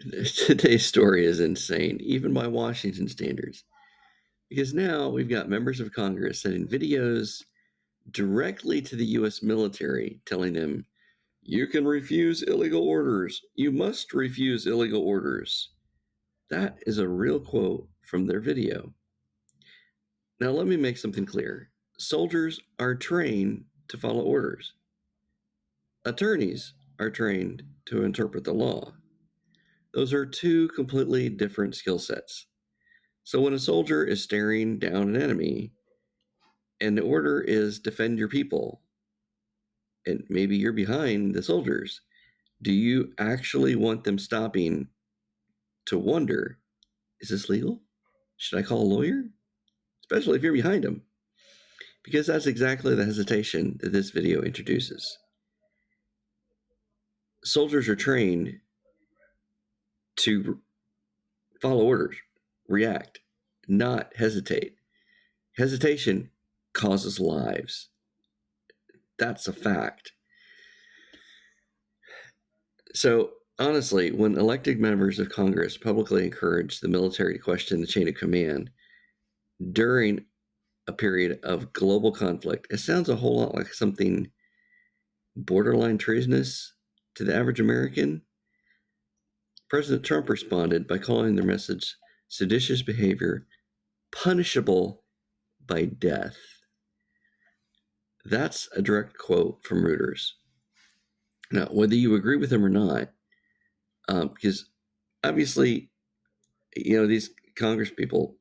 Today's story is insane, even by Washington standards, because now we've got members of Congress sending videos directly to the U.S. military telling them, you can refuse illegal orders. You must refuse illegal orders. That is a real quote from their video. Now, let me make something clear. Soldiers are trained to follow orders. Attorneys are trained to interpret the law. Those are two completely different skill sets. So when a soldier is staring down an enemy and the order is defend your people, and maybe you're behind the soldiers, do you actually want them stopping to wonder, is this legal? Should I call a lawyer? Especially if you're behind them. Because that's exactly the hesitation that this video introduces. Soldiers are trained to follow orders, react, not hesitate. Hesitation causes lives. That's a fact. So, honestly, when elected members of Congress publicly encourage the military to question the chain of command during a period of global conflict, it sounds a whole lot like something borderline treasonous to the average American. President Trump responded by calling their message seditious behavior punishable by death. That's a direct quote from Reuters. Now, whether you agree with him or not, because obviously, these Congress people,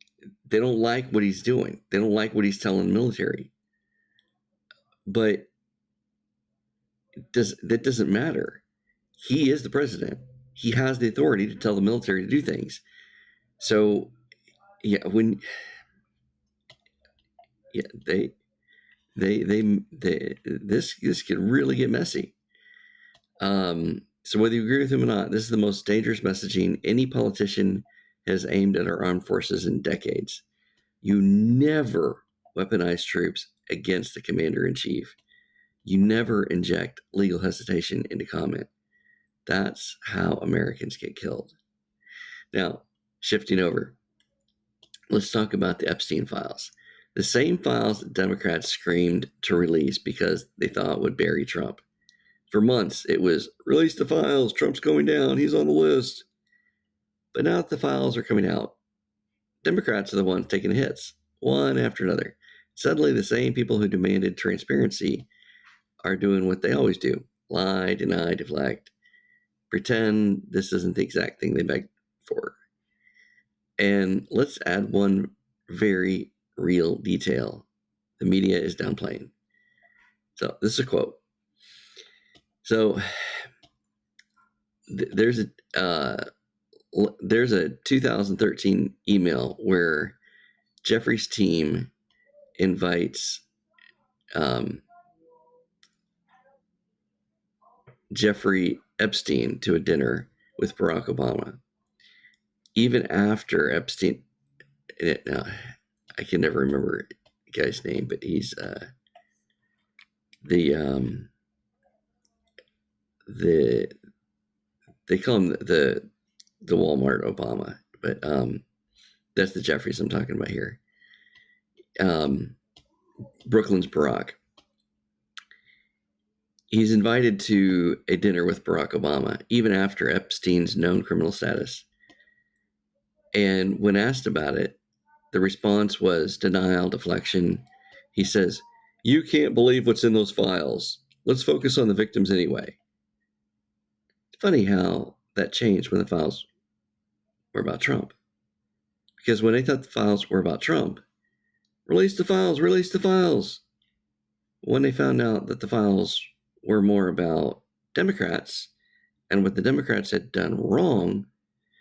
they don't like what he's doing. They don't like what he's telling the military. But that doesn't matter. He is the president. He has the authority to tell the military to do things. So, yeah, this could really get messy. So whether you agree with him or not, this is the most dangerous messaging any politician has aimed at our armed forces in decades. You never weaponize troops against the commander-in-chief. You never inject legal hesitation into comment. That's how Americans get killed. Now, shifting over, let's talk about the Epstein files. The same files that Democrats screamed to release because they thought would bury Trump. For months, it was, release the files, Trump's going down, he's on the list. But now that the files are coming out, Democrats are the ones taking the hits, one after another. Suddenly, the same people who demanded transparency are doing what they always do: lie, deny, deflect, pretend this isn't the exact thing they begged for. And let's add one very real detail the media is downplaying. So, this is a quote. So, there's a 2013 email where Jeffrey's team invites Jeffrey Epstein to a dinner with Barack Obama. Even after Epstein, now I can never remember the guy's name, but he's they call him the Walmart Obama, but that's the Jeffries I'm talking about here. Brooklyn's Barack. He's invited to a dinner with Barack Obama, even after Epstein's known criminal status. And when asked about it, the response was denial, deflection. He says, you can't believe what's in those files. Let's focus on the victims anyway. It's funny how that changed when the files were about Trump. Because when they thought the files were about Trump, release the files, release the files. When they found out that the files were more about Democrats and what the Democrats had done wrong,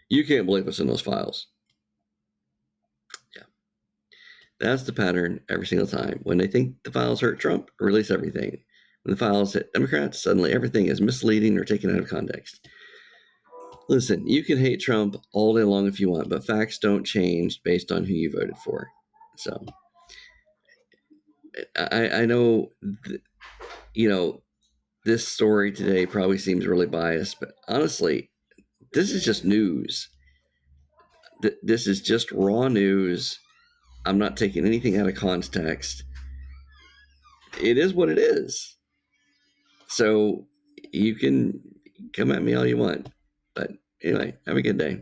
you can't believe what's in those files. Yeah. That's the pattern every single time. When they think the files hurt Trump, release everything. When the files hit Democrats, suddenly everything is misleading or taken out of context. Listen, you can hate Trump all day long if you want, but facts don't change based on who you voted for. So I know, this story today probably seems really biased, but honestly, This is just news. This is just raw news. I'm not taking anything out of context. It is what it is. So you can come at me all you want. But anyway, have a good day.